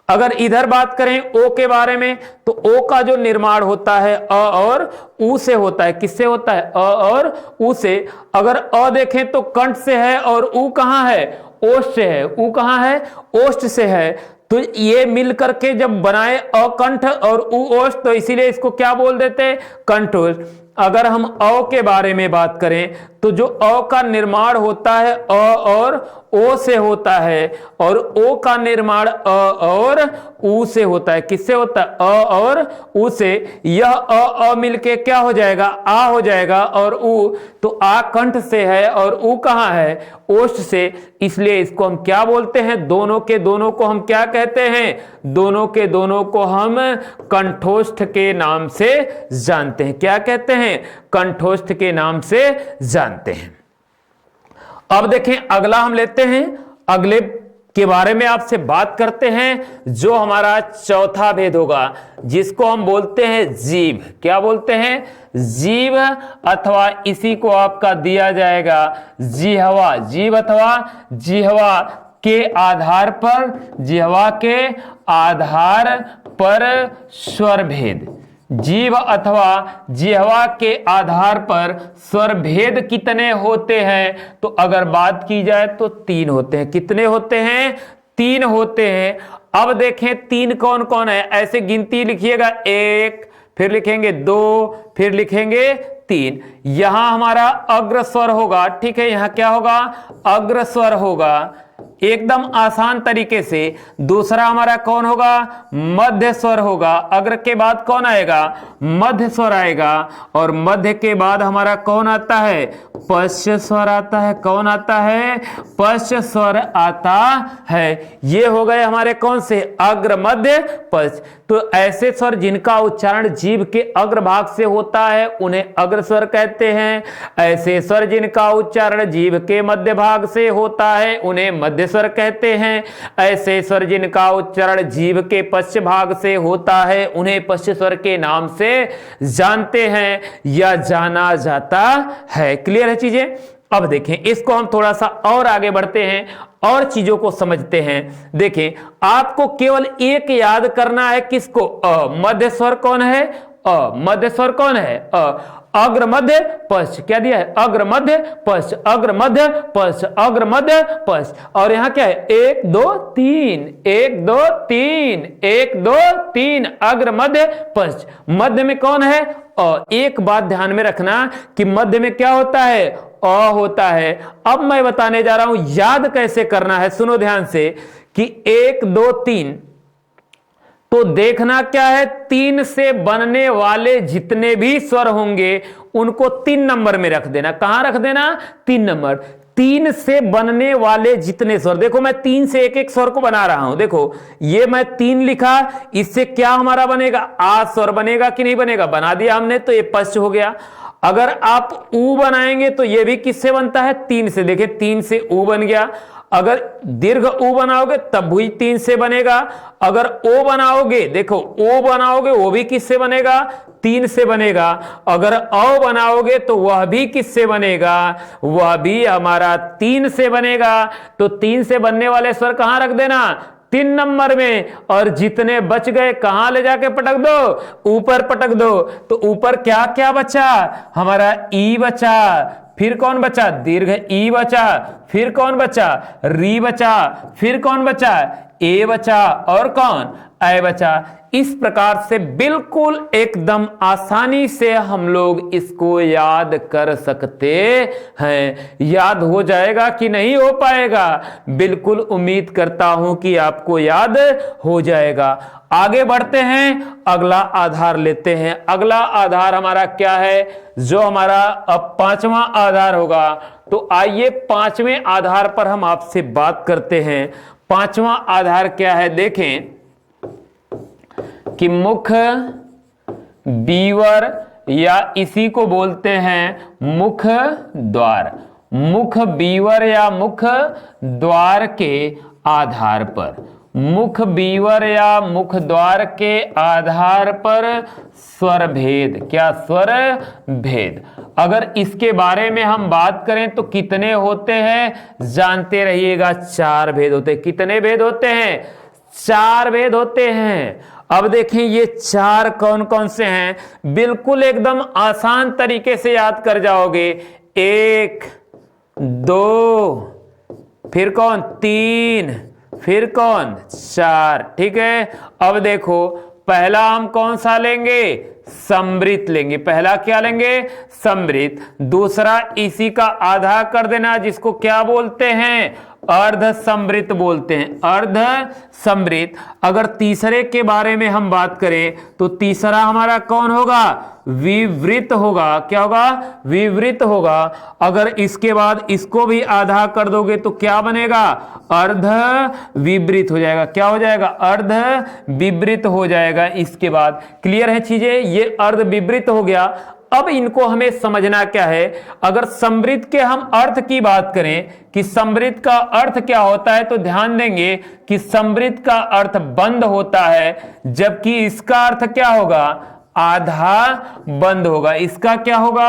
अगर इधर बात करें ओ के बारे में तो ओ का जो निर्माण होता है अ और ऊ से होता है। किससे होता है? अ और ऊ से। अगर अ देखें तो कंठ से है और ऊ कहां है? ओष्ठ से है। ऊ कहां है? ओष्ठ से है। तो ये मिल करके जब बनाए अकंठ और उ ओष्ठ, तो इसीलिए इसको क्या बोल देते हैं? कंठोष्ठ। अगर हम अ के बारे में बात करें तो जो अ का निर्माण होता है अ और ओ से होता है और ओ का निर्माण अ और उ से होता है। किससे होता है? अ और उ से। यह अ मिलके क्या हो जाएगा? आ हो जाएगा। और उ तो आ कंठ से है और उ कहां है? ओष्ठ से। इसलिए इसको हम क्या बोलते हैं? दोनों के दोनों को हम क्या कहते हैं? दोनों के दोनों को हम कंठोष्ठ के नाम से जानते हैं। क्या कहते हैं? कंठोष्ठ के नाम से जानते हैं। अब देखें अगला हम लेते हैं, अगले के बारे में आपसे बात करते हैं, जो हमारा चौथा भेद होगा, जिसको हम बोलते हैं जीभ। क्या बोलते हैं? जीभ, अथवा इसी को आपका दिया जाएगा जिह्वा। जीभ अथवा जिह्वा के आधार पर, जिह्वा के आधार पर स्वर भेद। जीभ अथवा जिह्वा के आधार पर स्वर भेद कितने होते हैं? तो अगर बात की जाए तो 3 होते हैं। कितने होते हैं? 3 होते हैं। अब देखें 3 कौन कौन है, ऐसे गिनती लिखिएगा, 1, फिर लिखेंगे 2, फिर लिखेंगे 3। यहां हमारा अग्र स्वर होगा, ठीक है, यहां क्या होगा? अग्र स्वर होगा, एकदम आसान तरीके से। दूसरा हमारा कौन होगा? मध्य स्वर होगा। अग्र के बाद कौन आएगा? मध्य स्वर आएगा। और मध्य के बाद हमारा कौन आता है? पश्च स्वर आता है। कौन आता है? पश्च स्वर आता है। ये हो गए हमारे कौन से? अग्र, मध्य, पश्च। तो ऐसे स्वर जिनका उच्चारण जीभ के अग्र भाग से होता है उन्हें अग्र स्वर कहते हैं। ऐसे स्वर जिनका उच्चारण जीभ के मध्य भाग से होता है उन्हें मध्य स्वर कहते हैं। ऐसे स्वर जिनका उच्चारण जीभ के पश्च भाग से होता है उन्हें पश्च स्वर के नाम से जानते हैं या जाना जाता है। क्लियर है चीजें? अब देखें, इसको हम थोड़ा सा और आगे बढ़ते हैं और चीजों को समझते हैं। देखें, आपको केवल एक याद करना है, किसको? मध्य स्वर कौन है? मध्य स्वर कौन है? अग्र, मध्य, पश्च। क्या दिया है? अग्र, मध्य, पश्च, अग्र, मध्य, पश्च, अग्र, मध्य, पश्च। और यहां क्या है? 1 2 3, 1 2 3, 1 2 3, अग्र, मध्य, पश्च। मध्य में कौन है? एक बात ध्यान में रखना कि मध्य में क्या होता है? अ होता है। अब मैं बताने जा रहा हूं याद कैसे करना है। सुनो ध्यान से कि 1 2 3, तो देखना क्या है? 3 से बनने वाले जितने भी स्वर होंगे उनको 3 नंबर में रख देना। कहां रख देना? 3 नंबर। 3 से बनने वाले जितने स्वर, देखो मैं 3 से एक एक स्वर को बना रहा हूं। देखो ये मैं 3 लिखा, इससे क्या हमारा बनेगा? आ स्वर बनेगा कि नहीं बनेगा? बना दिया हमने, तो ये पश्च हो गया। अगर आप ऊ बनाएंगे तो ये भी किससे बनता है? 3 से। देखिए 3 से ऊ बन गया। अगर दीर्घ ऊ बनाओगे तब भी 3 से बनेगा। अगर ओ बनाओगे, देखो ओ बनाओगे वो भी किससे बनेगा? 3 से बनेगा। अगर औ बनाओगे तो वह भी किससे बनेगा? वह भी हमारा 3 से बनेगा। तो 3 से बनने वाले स्वर कहां रख देना? 3 नंबर में। और जितने बच गए कहां ले जाके पटक दो? ऊपर पटक दो। तो ऊपर क्या क्या बचा? हमारा ई बचा। फिर कौन बचा? दीर्घ ई बचा। फिर कौन बचा? री बचा। फिर कौन बचा? ए बचा। और कौन? ऐ बचा। इस प्रकार से बिल्कुल एकदम आसानी से हम लोग इसको याद कर सकते हैं। याद हो जाएगा कि नहीं हो पाएगा? बिल्कुल उम्मीद करता हूं कि आपको याद हो जाएगा। आगे बढ़ते हैं, अगला आधार लेते हैं। अगला आधार हमारा क्या है? जो हमारा अब 5वां आधार होगा। तो आइए 5वें आधार पर हम आपसे बात करते हैं। 5वां आधार क्या है? देखें कि मुख, बीवर, या इसी को बोलते हैं मुख द्वार। मुख, बीवर या मुख द्वार के आधार पर, मुख, बीवर या मुख द्वार के आधार पर स्वर भेद। क्या? स्वर भेद। अगर इसके बारे में हम बात करें तो कितने होते हैं? जानते रहिएगा, 4 भेद होते हैं। कितने भेद होते हैं? 4 भेद होते हैं। अब देखें ये 4 कौन कौन से हैं? बिल्कुल एकदम आसान तरीके से याद कर जाओगे। 1 2, फिर कौन? 3, फिर कौन? 4। ठीक है। अब देखो पहला हम कौन सा लेंगे? समृत लेंगे। पहला क्या लेंगे? समृत। दूसरा इसी का आधा कर देना, जिसको क्या बोलते हैं? अर्ध समृत बोलते हैं, अर्ध समृत। अगर तीसरे के बारे में हम बात करें तो तीसरा हमारा कौन होगा? विवृत होगा। क्या होगा? विवृत होगा। अगर इसके बाद इसको भी आधा कर दोगे तो क्या बनेगा? अर्ध विवृत हो जाएगा। क्या हो जाएगा? अर्ध विवृत हो जाएगा। इसके बाद क्लियर है चीजें? ये अर्ध विवृत हो गया। अब इनको हमें समझना क्या है? अगर समृद्ध के हम अर्थ की बात करें कि समृद्ध का अर्थ क्या होता है, तो ध्यान देंगे कि समृद्ध का अर्थ बंद होता है, जबकि इसका अर्थ क्या होगा? आधा बंद होगा। इसका क्या होगा?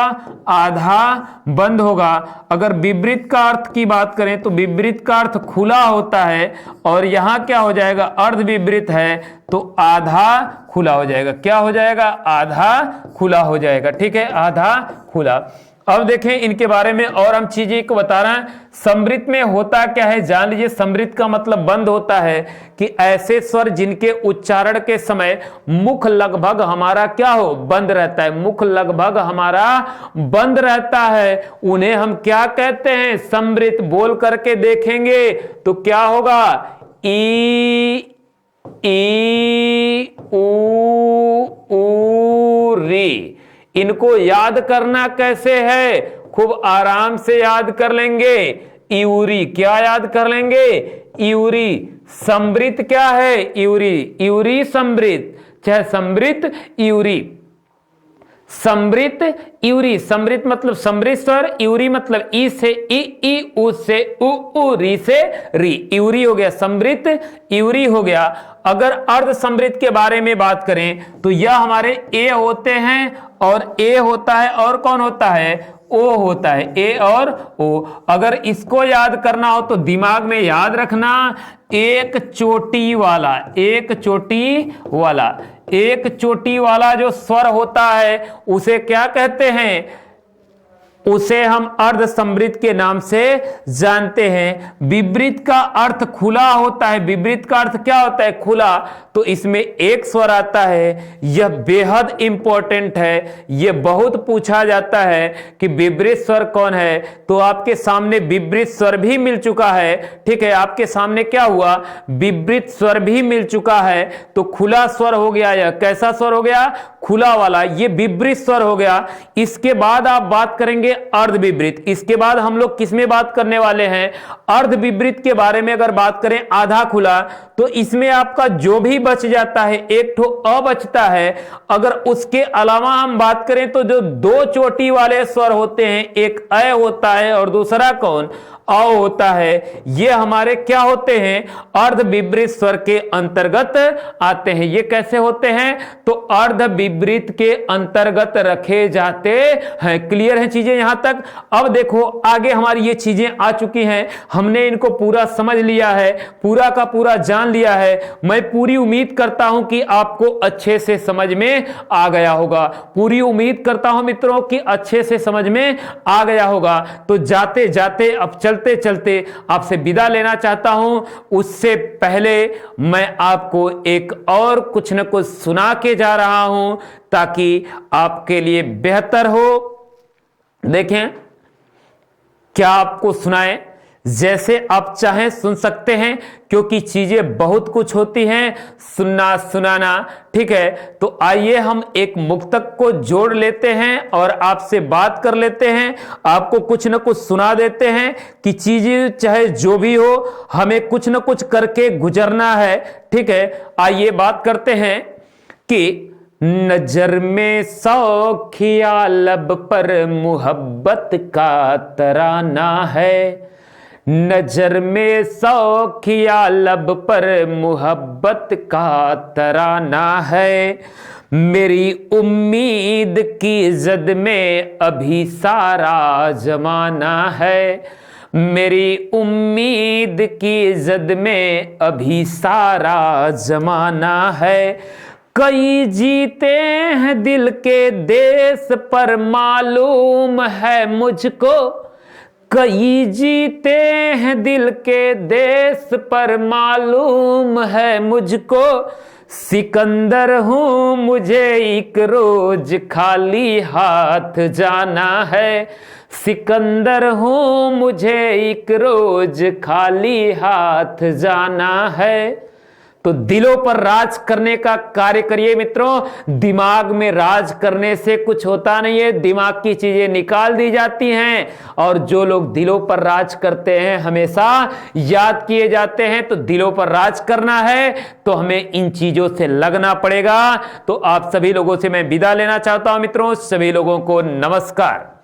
आधा बंद होगा। अगर विवृत का अर्थ की बात करें तो विवृत का अर्थ खुला होता है, और यहां क्या हो जाएगा? अर्ध विवृत है तो आधा खुला हो जाएगा। क्या हो जाएगा? आधा खुला हो जाएगा। ठीक है, आधा खुला। अब देखें इनके बारे में और हम चीजें को बता रहे हैं। समृद्ध में होता क्या है जान लीजिए। समृद्ध का मतलब बंद होता है कि ऐसे स्वर जिनके उच्चारण के समय मुख लगभग हमारा क्या हो? बंद रहता है। मुख लगभग हमारा बंद रहता है, उन्हें हम क्या कहते हैं? समृद्ध। बोल करके देखेंगे तो क्या होगा? ई ऊ री। इनको याद करना कैसे है? खूब आराम से याद कर लेंगे। इउरी। क्या याद कर लेंगे? इउरी। समृद्ध क्या है? इउरी। इउरी समृद्ध, चाहे समृद्ध इउरी। समृद्ध इउरी। समृद्ध मतलब समृद्ध स्वर, इउरी मतलब ई से ई, उ से उ, री से री। इउरी हो गया समृद्ध, इउरी हो गया। अगर अर्ध समृद्ध के बारे में बात करें तो यह हमारे ए होते हैं, और ए होता है, और कौन होता है? ओ होता है। ए और ओ। अगर इसको याद करना हो तो दिमाग में याद रखना, एक चोटी वाला, एक चोटी वाला, एक चोटी वाला जो स्वर होता है उसे क्या कहते हैं? उसे हम अर्ध समृद्ध के नाम से जानते हैं। विवृत का अर्थ खुला होता है। विवृत का अर्थ क्या होता है? खुला। तो इसमें एक स्वर आता है, यह बेहद इंपॉर्टेंट है। यह बहुत पूछा जाता है कि विवृत स्वर कौन है, तो आपके सामने विवृत स्वर भी मिल चुका है। ठीक है, आपके सामने क्या हुआ? विवृत स्वर भी मिल चुका है। तो खुला स्वर हो गया। यह कैसा स्वर हो गया? खुला वाला। ये विवृत स्वर हो गया। इसके बाद आप बात करेंगे अर्ध विवृत। इसके बाद हम लोग किसमें बात करने वाले हैं? अर्ध विवृत के बारे में अगर बात करें, आधा खुला, तो इसमें आपका जो भी बच जाता है, एक ठो अ बचता है। अगर उसके अलावा हम बात करें तो जो दो चोटी वाले स्वर होते हैं, एक अ होता है और दूसरा कौन? अ होता है। ये हमारे क्या होते हैं? अर्ध विवृत स्वर के अंतर्गत आते हैं। ये कैसे होते हैं? तो अर्ध विवृत के अंतर्गत रखे जाते हैं। क्लियर है चीजें यहां तक? अब देखो आगे हमारी ये चीजें आ चुकी हैं, हमने इनको पूरा समझ लिया है, पूरा का पूरा जान लिया है। मैं पूरी उम्मीद करता हूं कि आपको अच्छे से समझ में आ गया होगा। पूरी उम्मीद करता हूं मित्रों कि अच्छे से समझ में आ गया होगा। तो जाते जाते अब चलते चलते आपसे विदा लेना चाहता हूं। उससे पहले मैं आपको एक और कुछ न कुछ सुना के जा रहा हूं ताकि आपके लिए बेहतर हो। देखें क्या आपको सुनाए, जैसे आप चाहें सुन सकते हैं, क्योंकि चीजें बहुत कुछ होती हैं सुनना सुनाना। ठीक है, तो आइए हम एक मुक्तक को जोड़ लेते हैं और आपसे बात कर लेते हैं, आपको कुछ न कुछ सुना देते हैं कि चीजें चाहे जो भी हो, हमें कुछ न कुछ करके गुजरना है। ठीक है, आइए बात करते हैं कि नजर में सौखिया, लब पर मुहब्बत का तराना है। नजर में सौखिया, लब पर मुहब्बत का तराना है। मेरी उम्मीद की जद में अभी सारा जमाना है। मेरी उम्मीद की जद में अभी सारा जमाना है। कई जीते हैं दिल के देश पर मालूम है मुझको। कई जीते हैं दिल के देश पर मालूम है मुझको। सिकंदर हूं मुझे एक रोज खाली हाथ जाना है। सिकंदर हूं, मुझे एक रोज खाली हाथ जाना है। तो दिलों पर राज करने का कार्य करिए मित्रों। दिमाग में राज करने से कुछ होता नहीं है, दिमाग की चीजें निकाल दी जाती हैं। और जो लोग दिलों पर राज करते हैं हमेशा याद किए जाते हैं। तो दिलों पर राज करना है तो हमें इन चीजों से लगना पड़ेगा। तो आप सभी लोगों से मैं विदा लेना चाहता हूं मित्रों। सभी लोगों को नमस्कार।